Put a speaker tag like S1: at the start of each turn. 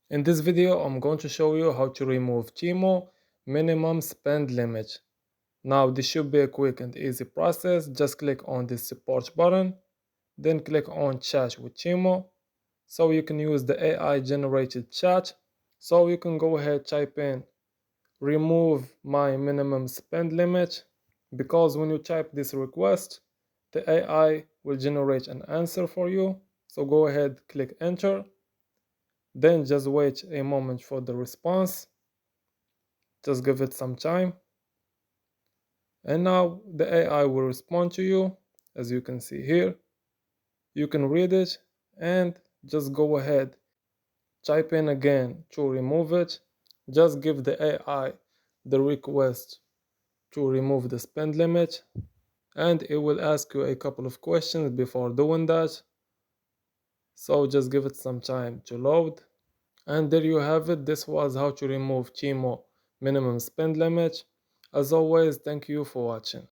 S1: In this video, I'm going to show you how to remove Temu minimum spend limit. Now, this should be a quick and easy process. Just click on this support button, then click on chat with Temu. So you can use the AI generated chat. So you can go ahead, type in remove my minimum spend limit, because when you type this request, the AI will generate an answer for you. So go ahead, click enter. Then just wait a moment for the response. Just give it some time. And now the AI will respond to you, as you can see here. You can read it and just go ahead, type in again to remove it. Just give the AI the request to remove the spend limit, and it will ask you a couple of questions before doing that. So just give it some time to load. And there you have it. This was how to remove Temu minimum spend limit. As always, thank you for watching.